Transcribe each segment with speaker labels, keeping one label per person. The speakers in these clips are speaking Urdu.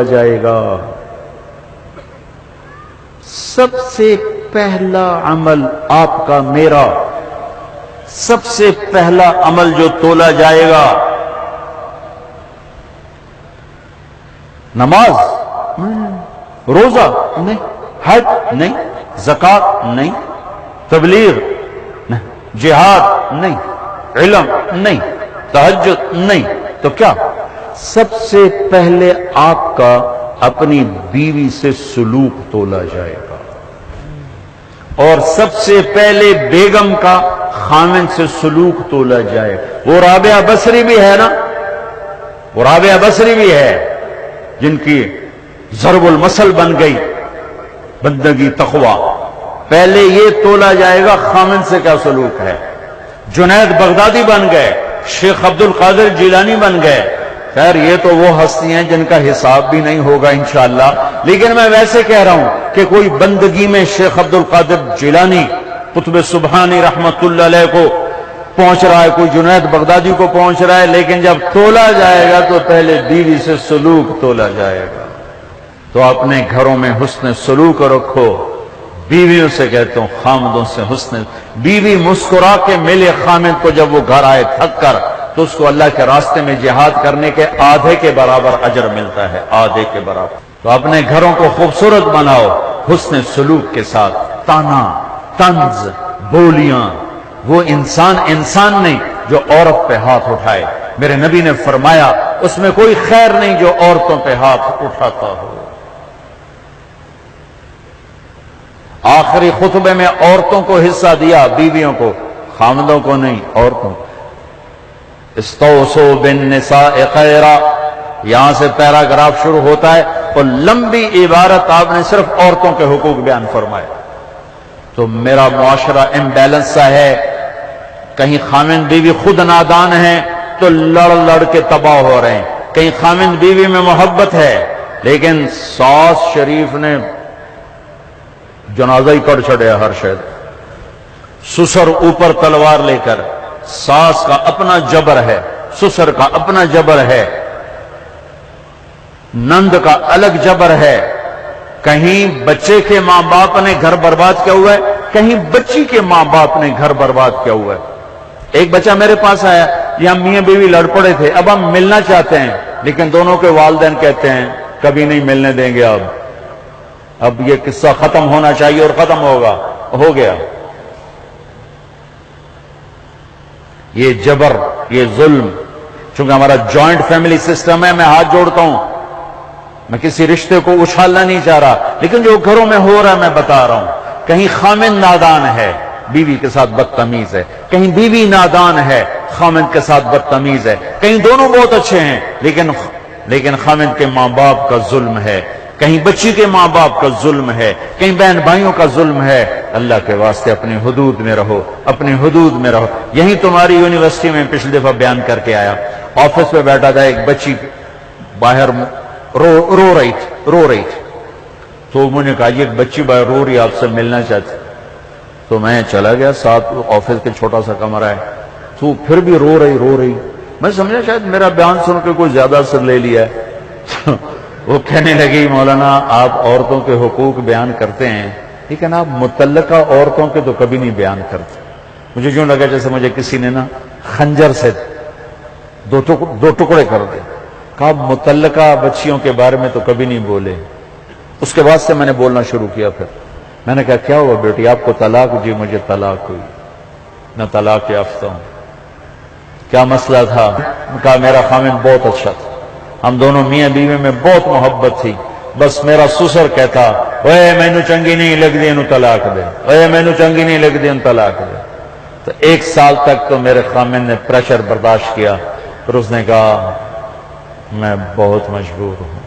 Speaker 1: جائے گا۔ سب سے پہلا عمل آپ کا میرا، سب سے پہلا عمل جو تولا جائے گا، نماز روزہ نہیں، حج نہیں، زکات نہیں، تبلیغ نہیں، جہاد نہیں، علم نہیں، تہجد نہیں، تو کیا؟ سب سے پہلے آپ کا اپنی بیوی سے سلوک تولا جائے گا، اور سب سے پہلے بیگم کا خامن سے سلوک تولا جائے گا۔ وہ رابعہ بصری بھی ہے نا، وہ رابعہ بصری بھی ہے جن کی ضرب المثل بن گئی بندگی تقوی۔ پہلے یہ تولا جائے گا خامن سے کیا سلوک ہے۔ جنید بغدادی بن گئے، شیخ عبد القادر جیلانی بن گئے، خیر یہ تو وہ ہستی ہیں جن کا حساب بھی نہیں ہوگا انشاءاللہ، لیکن میں ویسے کہہ رہا ہوں کہ کوئی بندگی میں شیخ عبد القادر جیلانی قطب سبحانی رحمت اللہ علیہ کو پہنچ رہا ہے، کوئی جنید بغدادی کو پہنچ رہا ہے، لیکن جب تولا جائے گا تو پہلے بیوی سے سلوک تولا جائے گا۔ تو اپنے گھروں میں حسن سلوک رکھو۔ بیویوں سے کہتا ہوں خامدوں سے حسن، بیوی مسکرا کے ملے خامد کو جب وہ گھر آئے تھک کر، تو اس کو اللہ کے راستے میں جہاد کرنے کے آدھے کے برابر اجر ملتا ہے، آدھے کے برابر۔ تو اپنے گھروں کو خوبصورت بناؤ حسن سلوک کے ساتھ، طعنہ، طنز، بولیاں۔ وہ انسان نہیں جو عورت پہ ہاتھ اٹھائے، میرے نبی نے فرمایا اس میں کوئی خیر نہیں جو عورتوں پہ ہاتھ اٹھاتا ہو۔ آخری خطبے میں عورتوں کو حصہ دیا، بیویوں کو، خامدوں کو نہیں، عورتوں کو۔ استوصوا بالنساء خیرا، یہاں سے پیراگراف شروع ہوتا ہے اور لمبی عبارت آپ نے صرف عورتوں کے حقوق بیان فرمائے۔ تو میرا معاشرہ امبیلنس سا ہے، کہیں خامن بیوی خود نادان ہیں تو لڑ کے تباہ ہو رہے ہیں، کہیں خامن بیوی میں محبت ہے لیکن ساس شریف نے جنازہ ہی کر چھڑیا ہر شہر، سسر اوپر تلوار لے کر۔ ساس کا اپنا جبر ہے، سسر کا اپنا جبر ہے، نند کا الگ جبر ہے۔ کہیں بچے کے ماں باپ نے گھر برباد کیا ہوا ہے، کہیں بچی کے ماں باپ نے گھر برباد کیا ہوا ہے۔ ایک بچہ میرے پاس آیا، یہاں میاں بیوی لڑ پڑے تھے، اب ہم ملنا چاہتے ہیں لیکن دونوں کے والدین کہتے ہیں کبھی نہیں ملنے دیں گے، اب یہ قصہ ختم ہونا چاہیے اور ختم ہوگا، ہو گیا۔ یہ جبر، یہ ظلم، چونکہ ہمارا جوائنٹ فیملی سسٹم ہے، میں ہاتھ جوڑتا ہوں، میں کسی رشتے کو اچھالنا نہیں چاہ رہا، لیکن جو گھروں میں ہو رہا ہے میں بتا رہا ہوں۔ کہیں خامن نادان ہے، بیوی کے ساتھ بدتمیز ہے، کہیں بیوی نادان ہے، خامن کے ساتھ بدتمیز ہے، کہیں دونوں بہت اچھے ہیں لیکن خامن کے ماں باپ کا ظلم ہے، کہیں بچی کے ماں باپ کا ظلم ہے، کہیں بہن بھائیوں کا ظلم ہے۔ اللہ کے واسطے اپنی حدود میں رہو، اپنی حدود میں رہو۔ یہی تمہاری یونیورسٹی میں پچھلی دفعہ بیان کر کے آیا، آفس پہ بیٹھا تھا، ایک بچی باہر رو رہی تھی، تو مجھے کہا یہ ایک بچی باہر رو رہی، آپ سے ملنا چاہتی۔ تو میں چلا گیا، ساتھ آفس کے چھوٹا سا کمرہ ہے، تو پھر بھی رو رہی۔ میں سمجھا شاید میرا بیان سن کے کوئی زیادہ اثر لے لیا ہے۔ وہ کہنے لگی مولانا آپ عورتوں کے حقوق بیان کرتے ہیں لیکن آپ متعلقہ عورتوں کے تو کبھی نہیں بیان کرتے۔ مجھے یوں لگا جیسے مجھے کسی نے نا خنجر سے دو ٹکڑے کر دے، کہا متعلقہ بچیوں کے بارے میں تو کبھی نہیں بولے۔ اس کے بعد سے میں نے بولنا شروع کیا، پھر میں نے کہا کیا ہوا بیٹی آپ کو طلاق؟ جی مجھے طلاق ہوئی، میں طلاق یافتہ ہوں۔ کیا مسئلہ تھا؟ کہا میرا خامن بہت اچھا تھا، ہم دونوں میاں بیوی میں بہت محبت تھی، بس میرا سسر کہتا اوے مینو چنگی نہیں لگدی انہوں طلاق دے، اوے مینو چنگی نہیں لگدی انہوں طلاق دے۔ تو 1 سال تک تو میرے خامن نے پریشر برداشت کیا، پھر اس نے کہا میں بہت مجبور ہوں،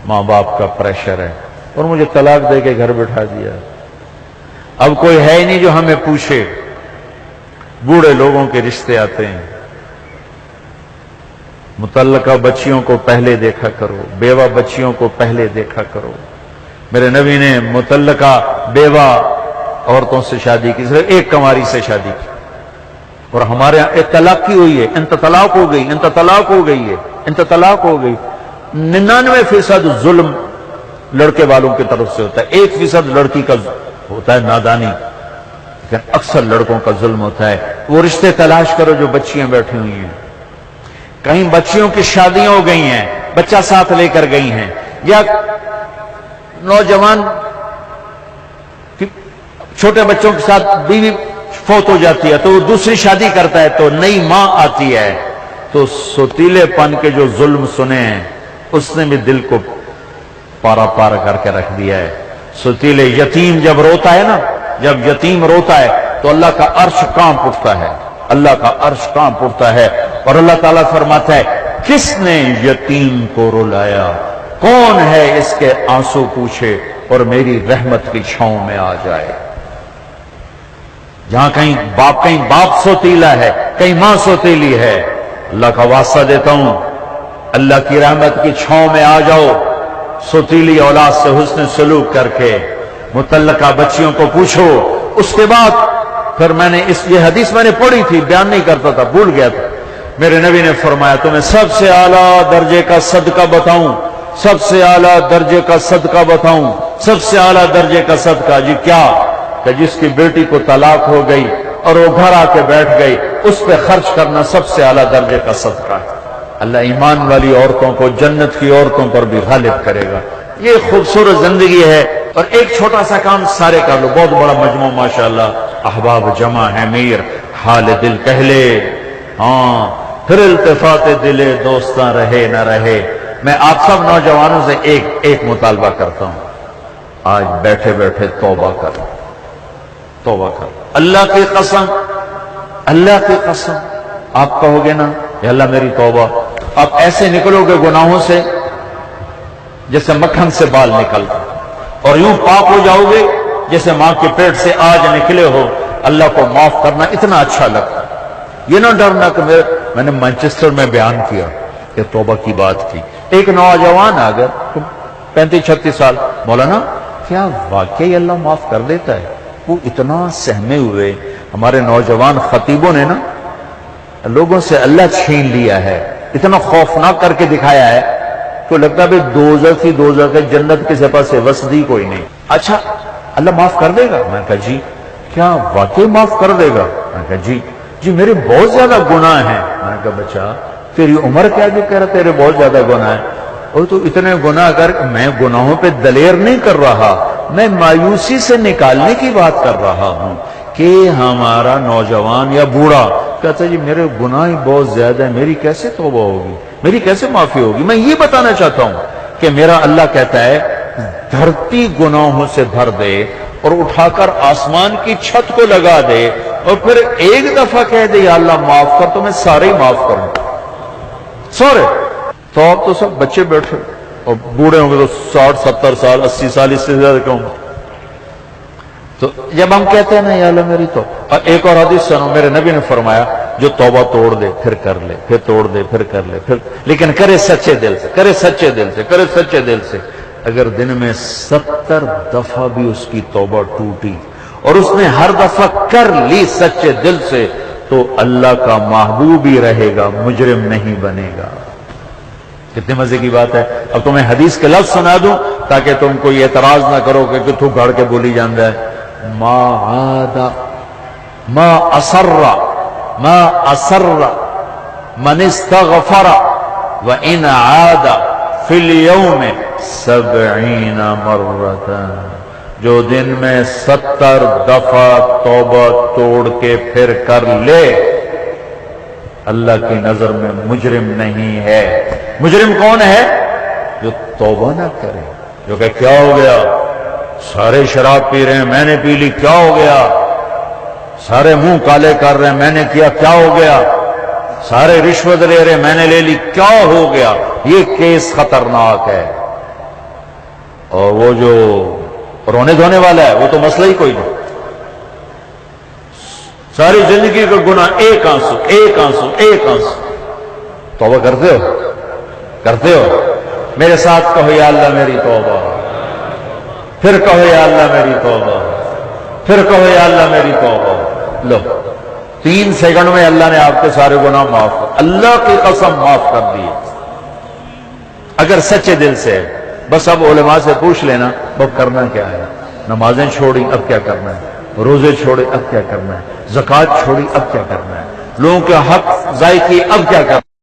Speaker 1: ماں باپ کا پریشر ہے، اور مجھے طلاق دے کے گھر بٹھا دیا۔ اب کوئی ہے ہی نہیں جو ہمیں پوچھے، بوڑھے لوگوں کے رشتے آتے ہیں۔ متعلقہ بچیوں کو پہلے دیکھا کرو، بیوہ بچیوں کو پہلے دیکھا کرو۔ میرے نبی نے متعلقہ بیوہ عورتوں سے شادی کی، صرف ایک کنواری سے شادی کی، اور ہمارے یہاں طلاق کی ہوئی ہے، انت طلاق ہو گئی، انت طلاق ہو گئی ہے، انت طلاق ہو گئی۔ 99% ظلم لڑکے والوں کی طرف سے ہوتا ہے، 1% لڑکی کا ہوتا ہے نادانی، لیکن اکثر لڑکوں کا ظلم ہوتا ہے۔ وہ رشتے تلاش کرو جو بچیاں بیٹھی ہوئی ہیں، کہیں بچیوں کی شادیاں ہو گئی ہیں، بچہ ساتھ لے کر گئی ہیں، یا نوجوان چھوٹے بچوں کے ساتھ بیوی فوت ہو جاتی ہے تو وہ دوسری شادی کرتا ہے، تو نئی ماں آتی ہے، تو سوتیلے پن کے جو ظلم سنے ہیں اس نے بھی دل کو پارا پار کر کے رکھ دیا ہے۔ سوتیلے یتیم جب روتا ہے نا، جب یتیم روتا ہے تو اللہ کا عرش کانپ اٹھتا ہے، اللہ کا عرش کانپ اٹھتا ہے، اور اللہ تعالیٰ فرماتا ہے کس نے یتیم کو رلایا، کون ہے اس کے آنسو پوچھے اور میری رحمت کی چھاؤں میں آ جائے۔ جہاں کہیں باپ سوتیلا ہے، کہیں ماں سوتیلی ہے، اللہ کا واسطہ دیتا ہوں، اللہ کی رحمت کی چھاؤں میں آ جاؤ، سوتیلی اولاد سے حسن سلوک کر کے، متعلقہ بچیوں کو پوچھو۔ اس کے بعد پھر میں نے یہ حدیث میں نے پڑھی تھی، بیان نہیں کرتا تھا، بھول گیا تھا، میرے نبی نے فرمایا تمہیں سب سے اعلیٰ درجے کا صدقہ بتاؤں، سب سے اعلیٰ درجے کا صدقہ بتاؤں، سب سے اعلیٰ درجے کا صدقہ، جی کیا؟ کہ جس کی بیٹی کو طلاق ہو گئی اور وہ گھر آ کے بیٹھ گئی، اس پہ خرچ کرنا سب سے اعلیٰ درجے کا صدقہ ہے۔ اللہ ایمان والی عورتوں کو جنت کی عورتوں پر بھی غالب کرے گا۔ یہ خوبصورت زندگی ہے، اور ایک چھوٹا سا کام سارے کر لو، بہت بڑا مجموعہ ماشاءاللہ، احباب جمع ہے، میر حال دل کہہ لے، ہاں پھر التفات دلے دوستاں رہے نہ رہے۔ میں آپ سب نوجوانوں سے ایک مطالبہ کرتا ہوں، آج بیٹھے بیٹھے توبہ کرو، توبہ کرو، اللہ کی قسم، اللہ کی قسم، آپ کہو گے نا یا اللہ میری توبہ، آپ ایسے نکلو گے گناہوں سے جیسے مکھن سے بال نکلتا، اور یوں پاک ہو جاؤ گے جیسے ماں کے پیٹ سے آج نکلے ہو۔ اللہ کو معاف کرنا اتنا اچھا لگتا، یہ نہ ڈرنا کہ میں نے مانچسٹر میں بیان کیا کہ توبہ کی بات کی، ایک نوجوان آ گیا 35-36 سال، مولانا کیا واقعی اللہ معاف کر دیتا ہے؟ وہ اتنا سہمے ہوئے، ہمارے نوجوان خطیبوں نے نا لوگوں سے اللہ چھین لیا ہے، اتنا خوفناک کر کے دکھایا ہے تو لگتا ہے دوزخ ہے، جنت کے سپاس سے وسدی کوئی نہیں۔ اچھا اللہ معاف کر دے گا؟ میں نے کہا جی۔ کیا واقعی معاف کر دے گا؟ میں نے کہا جی میرے بہت زیادہ گناہ ہیں۔ میں نے کہا بچہ تیری عمر کیا جو کہہ رہا تیرے بہت زیادہ گناہ ہیں؟ اور تو اتنے گناہ کر، میں گناہوں پہ دلیر نہیں کر رہا، میں مایوسی سے نکالنے کی بات کر رہا ہوں کہ ہمارا نوجوان یا بوڑھا کہتا جی میرے گناہ بہت زیادہ ہیں، میری کیسے توبہ ہوگی، میری کیسے معافی ہوگی؟ میں یہ بتانا چاہتا ہوں کہ میرا اللہ کہتا ہے دھرتی گناہوں سے بھر دے اور اٹھا کر آسمان کی چھت کو لگا دے، اور پھر ایک دفعہ کہہ دے یا اللہ معاف کر، تو میں سارے ہی معاف کروں، سارے۔ تو اب تو سب بچے بیٹھے، اور بوڑھے ہوں گے تو 60-70 سال 80 سال، اس سے زیادہ کیوں؟ تو جب ہم کہتے ہیں نا یا اللہ میری توبہ، اور ایک اور حدیث سنو، میرے نبی نے فرمایا جو توبہ توڑ دے پھر کر لے، پھر توڑ دے پھر کر لے، پھر لیکن کرے سچے دل سے، کرے سچے دل سے، کرے سچے دل سے۔ اگر دن میں 70 دفعہ بھی اس کی توبہ ٹوٹی اور اس نے ہر دفعہ کر لی سچے دل سے، تو اللہ کا محبوب ہی رہے گا، مجرم نہیں بنے گا۔ کتنے مزے کی بات ہے۔ اب تمہیں حدیث کے لفظ سنا دوں تاکہ تم کوئی اعتراض نہ کرو کہ تو گھڑ کے بولی جاندہ ہے۔ ما عاد ما اسر من استغفر وان عاد فی اليوم 70 مرتا، جو دن میں 70 دفعہ توبہ توڑ کے پھر کر لے، اللہ کی نظر میں مجرم نہیں ہے۔ مجرم کون ہے؟ جو توبہ نہ کرے، جو کہ کیا ہو گیا، سارے شراب پی رہے ہیں میں نے پی لی، کیا ہو گیا، سارے منہ کالے کر رہے ہیں میں نے کیا، کیا ہو گیا، سارے رشوت لے رہے ہیں میں نے لے لی، کیا ہو گیا۔ یہ کیس خطرناک ہے۔ اور وہ جو رونے دھونے والا ہے وہ تو مسئلہ ہی کوئی نہیں، ساری زندگی کا گناہ ایک آنسو ایک آنسو ایک آنسو۔ توبہ کرتے ہو؟ کرتے ہو؟ میرے ساتھ کہو یا اللہ میری توبہ، پھر کہو یا اللہ میری توبہ، پھر کہو یا اللہ میری توبہ۔ لو 3 سیکنڈ میں اللہ نے آپ کے سارے گناہ معاف کر، اللہ کی قسم معاف کر دیے۔ اگر سچے دل سے ہے. بس اب علماء سے پوچھ لینا وہ کرنا کیا ہے. نمازیں چھوڑی اب کیا کرنا ہے, روزے چھوڑے اب کیا کرنا ہے, زکوٰۃ چھوڑی اب کیا کرنا ہے, لوگوں کے حق ضائع کیے اب کیا کرنا ہے.